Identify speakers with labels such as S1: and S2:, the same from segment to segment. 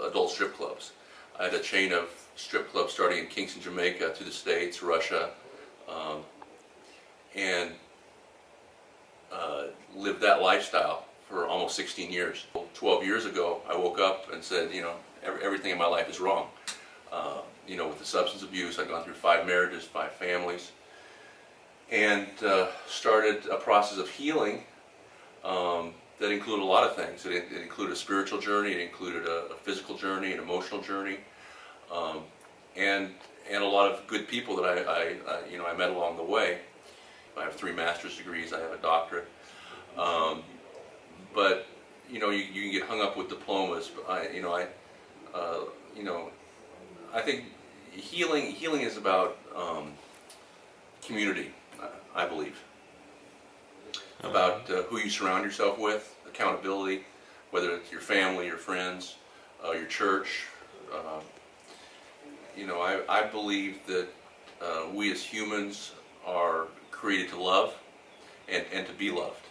S1: adult strip clubs. I had a chain of strip clubs starting in Kingston, Jamaica, to the States, Russia, and lived that lifestyle for almost 16 years. 12 years ago, I woke up and said, you know, everything in my life is wrong. You know, with the substance abuse, I'd gone through 5 marriages, 5 families, and started a process of healing that included a lot of things. It included a spiritual journey, it included a physical journey, an emotional journey, and a lot of good people that I met along the way. I have 3 master's degrees, I have a doctorate, but you know, you can get hung up with diplomas. But I think healing is about community. I believe about who you surround yourself with, accountability, whether it's your family, your friends, your church. You know, I believe that we as humans are created to love and to be loved.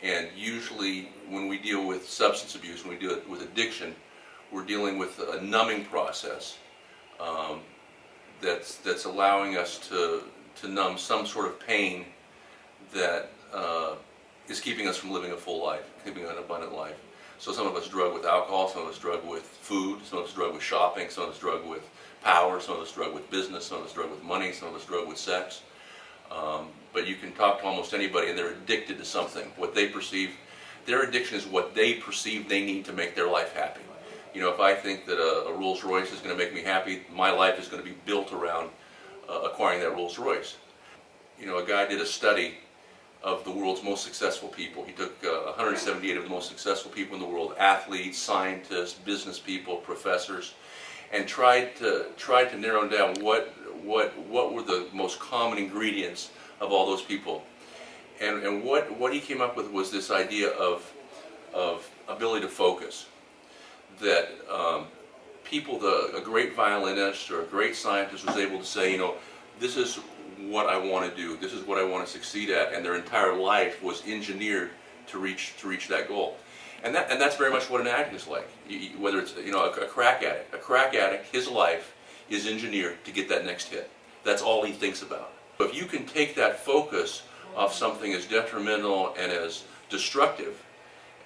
S1: And usually when we deal with substance abuse, when we deal with addiction, we're dealing with a numbing process that's allowing us to numb some sort of pain that is keeping us from living a full life, keeping an abundant life. So some of us drug with alcohol, some of us drug with food, some of us drug with shopping, some of us drug with power, some of us drug with business, some of us drug with money, some of us drug with sex. But you can talk to almost anybody and they're addicted to something. What they perceive, their addiction is what they perceive they need to make their life happy. You know, if I think that a Rolls Royce is going to make me happy, my life is going to be built around acquiring that Rolls Royce. You know, a guy did a study of the world's most successful people. He took 178 of the most successful people in the world, athletes, scientists, business people, professors, and tried to narrow down what were the most common ingredients of all those people. And what he came up with was this idea of ability to focus. That a great violinist or a great scientist was able to say, you know, this is what I want to do, this is what I want to succeed at, and their entire life was engineered to reach that goal. And that's very much what an addict is like. Whether it's, you know, a crack addict, his life is engineered to get that next hit. That's all he thinks about. If you can take that focus off something as detrimental and as destructive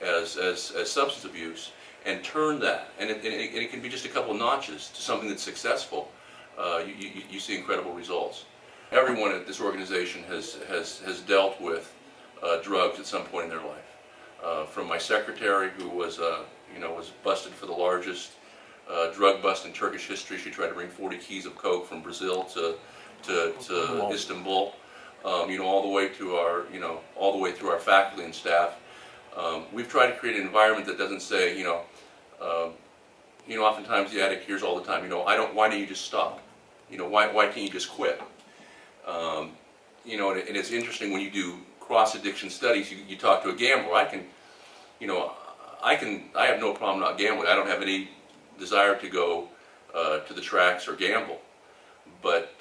S1: as substance abuse, and turn that, and it can be just a couple of notches, to something that's successful, you see incredible results. Everyone at this organization has dealt with drugs at some point in their life. From my secretary, who was busted for the largest drug bust in Turkish history. She tried to bring 40 keys of coke from Brazil to Istanbul. You know, all the way to our faculty and staff. We've tried to create an environment that doesn't say, oftentimes the addict hears all the time, why don't you just stop? Why can't you just quit? And it's interesting when you do cross-addiction studies, you talk to a gambler. I have no problem not gambling. I don't have any desire to go to the tracks or gamble. But,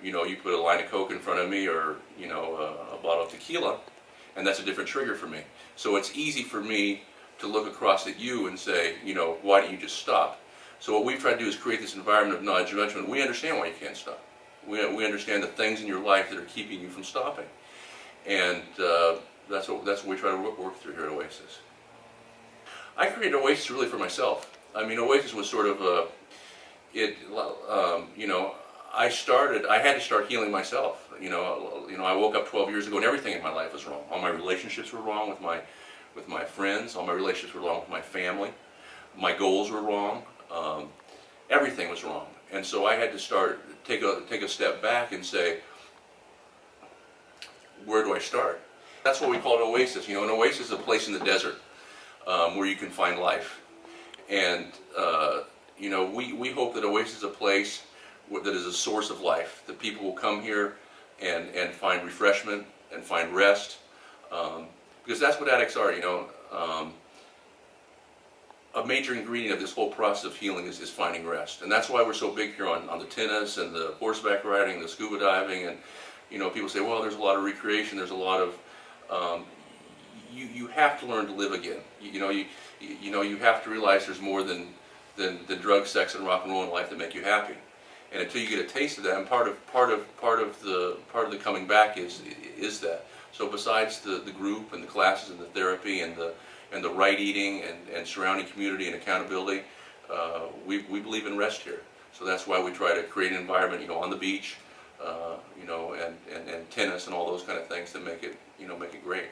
S1: you put a line of coke in front of me or, a bottle of tequila, and that's a different trigger for me. So it's easy for me to look across at you and say, why don't you just stop? So what we've tried to do is create this environment of non-judgment. We understand why you can't stop. We understand the things in your life that are keeping you from stopping. And that's what we try to work through here at Oasis. I created Oasis really for myself. I mean, Oasis was sort of I had to start healing myself. I woke up 12 years ago and everything in my life was wrong. All my relationships were wrong with my friends. All my relationships were wrong with my family. My goals were wrong. Everything was wrong. And so I had to take a step back and say, where do I start? That's what we call an oasis. An oasis is a place in the desert where you can find life. And we hope that Oasis is a place that is a source of life, that people will come here and find refreshment and find rest, because that's what addicts are. A major ingredient of this whole process of healing is finding rest, and that's why we're so big here on the tennis and the horseback riding, the scuba diving, and people say, well, there's a lot of recreation, there's a lot of you have to learn to live again. You have to realize there's more than than drugs, sex, and rock and roll in life that make you happy. And until you get a taste of that, and part of the coming back is that. So besides the group and the classes and the therapy and the right eating and surrounding community and accountability, we believe in rest here. So that's why we try to create an environment, you know, on the beach, you know, and tennis and all those kind of things that make it, you know, make it great.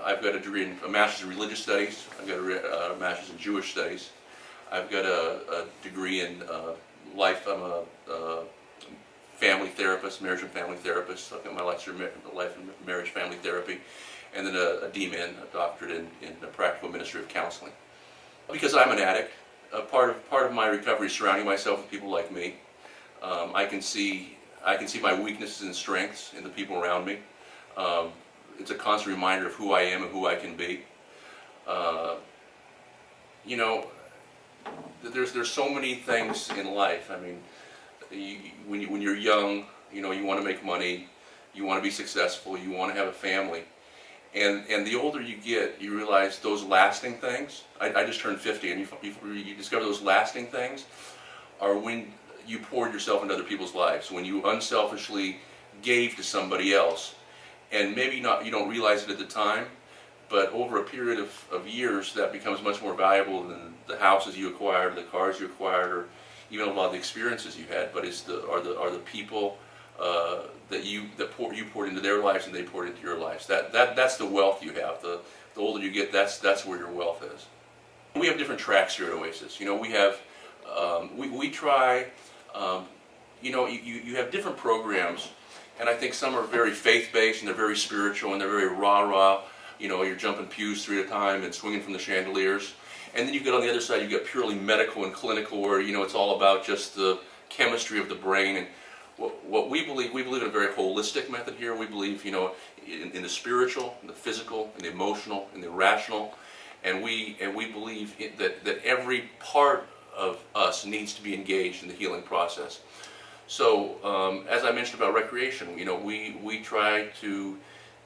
S1: I've got a degree in a master's in religious studies. I've got a master's in Jewish studies. I've got a degree in life. I'm a family therapist, marriage and family therapist. I've got my life and marriage family therapy, and then a DMin, a doctorate in practical ministry of counseling. Because I'm an addict, part of my recovery is surrounding myself with people like me. I can see my weaknesses and strengths in the people around me. It's a constant reminder of who I am and who I can be. You know, there's so many things in life. I mean, when you're young, you know, you want to make money, you want to be successful, you want to have a family, and the older you get, you realize those lasting things. I just turned 50, and you discover those lasting things are when you poured yourself into other people's lives, when you unselfishly gave to somebody else, and maybe you don't realize it at the time, but over a period of years, that becomes much more valuable than the houses you acquired, the cars you acquired, or even a lot of the experiences you had. But it's are the people that you poured into their lives and they poured into your lives. That's the wealth you have. The older you get, that's where your wealth is. We have different tracks here at Oasis. You know, we have we try. You know, you have different programs, and I think some are very faith-based and they're very spiritual and they're very rah-rah. You know, you're jumping pews 3 at a time and swinging from the chandeliers. And then you get on the other side, you get purely medical and clinical, where, you know, it's all about just the chemistry of the brain. And what we believe in a very holistic method here. We believe, you know, in the spiritual, in the physical, in the emotional, in the rational. And we believe that every part of us needs to be engaged in the healing process. So, as I mentioned about recreation, you know, we try to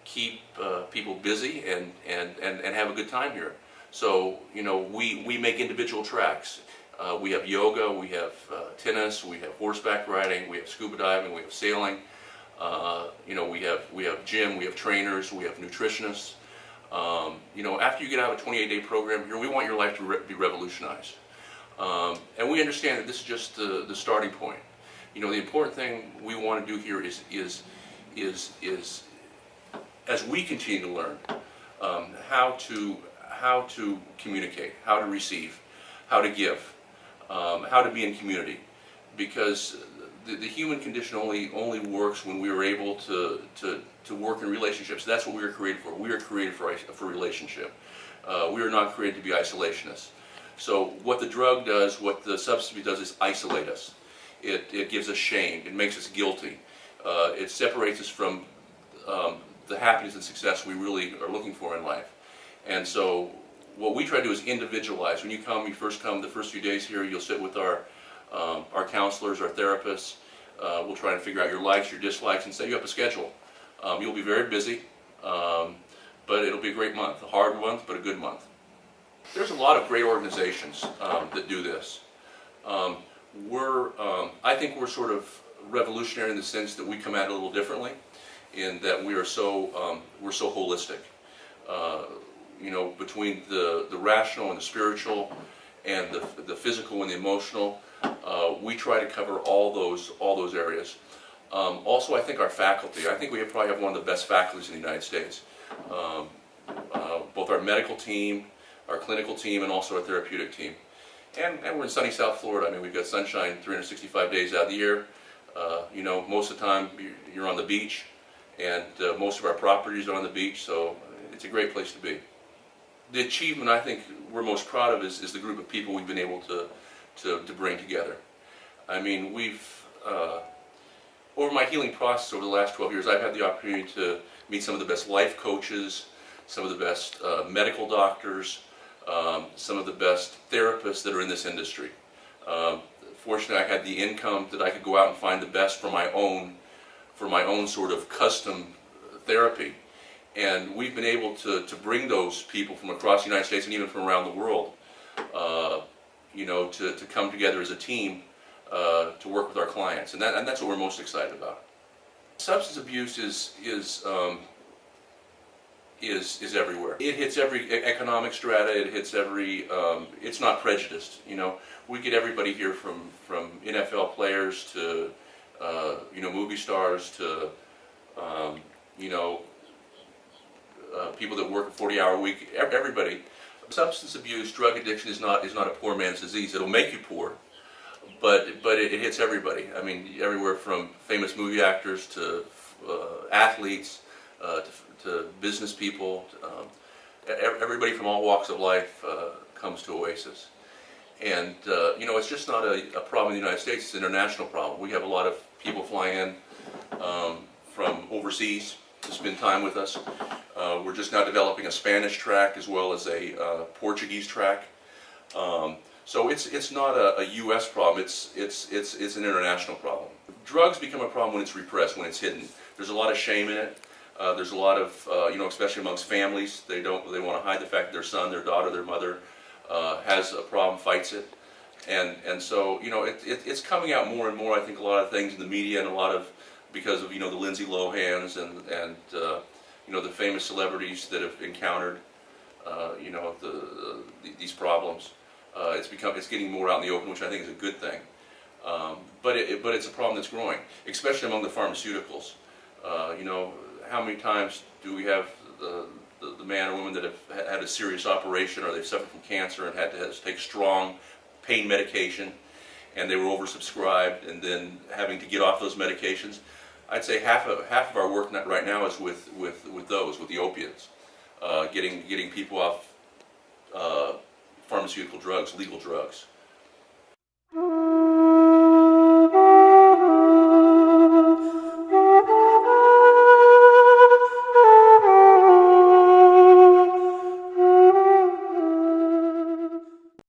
S1: keep people busy and have a good time here. So, you know, we make individual tracks. We have yoga, we have tennis, we have horseback riding, we have scuba diving, we have sailing. You know, we have gym, we have trainers, we have nutritionists. You know, after you get out of a 28-day program here, we want your life to be revolutionized. And we understand that this is just the starting point. You know, the important thing we want to do here is as we continue to learn how to communicate, how to receive, how to give, how to be in community, because the human condition only works when we are able to work in relationships. That's what we are created for. We are created for relationship. We are not created to be isolationists. So what the drug does, what the substance does, is isolate us. It gives us shame. It makes us guilty. It separates us from the happiness and success we really are looking for in life. And so what we try to do is individualize. When you first come the first few days here, you'll sit with our counselors, our therapists. We'll try to figure out your likes, your dislikes, and set you up a schedule. You'll be very busy, but it'll be a great month. A hard month, but a good month. There's a lot of great organizations that do this. I think we're sort of revolutionary in the sense that we come at it a little differently, in that we are so holistic. You know, between the rational and the spiritual, and the physical and the emotional, we try to cover all those areas. Also, I think our faculty. I think we probably have one of the best faculties in the United States. Both our medical team, our clinical team, and also our therapeutic team. And we're in sunny South Florida. I mean, we've got sunshine 365 days out of the year. You know, most of the time you're on the beach, and most of our properties are on the beach, so it's a great place to be. The achievement I think we're most proud of is the group of people we've been able to bring together. I mean, over my healing process over the last 12 years, I've had the opportunity to meet some of the best life coaches, some of the best medical doctors, some of the best therapists that are in this industry. Fortunately, I had the income that I could go out and find the best for my own sort of custom therapy. And we've been able to bring those people from across the United States and even from around the world to come together as a team to work with our clients, and that's what we're most excited about. Substance abuse is everywhere. It hits every economic strata. It hits every. It's not prejudiced. We get everybody here from NFL players to movie stars to people that work a 40-hour week. Everybody. Substance abuse, drug addiction is not a poor man's disease. It'll make you poor, but it hits everybody. I mean, everywhere from famous movie actors to athletes to business people. Everybody from all walks of life comes to Oasis. And it's just not a problem in the United States. It's an international problem. We have a lot of people flying in from overseas to spend time with us. We're just now developing a Spanish track as well as a Portuguese track. So it's not a U.S. problem. It's an international problem. Drugs become a problem when it's repressed, when it's hidden. There's a lot of shame in it. There's a lot of especially amongst families. They want to hide the fact that their son, their daughter, their mother has a problem, fights it, and so it's coming out more and more. I think a lot of things in the media and a lot of because of the Lindsay Lohans and the famous celebrities that have encountered these problems. It's getting more out in the open, which I think is a good thing. But it's a problem that's growing, especially among the pharmaceuticals. How many times do we have the man or woman that have had a serious operation or they've suffered from cancer and had to take strong pain medication, and they were oversubscribed, and then having to get off those medications? I'd say half of our work right now is with the opiates, getting people off pharmaceutical drugs, legal drugs.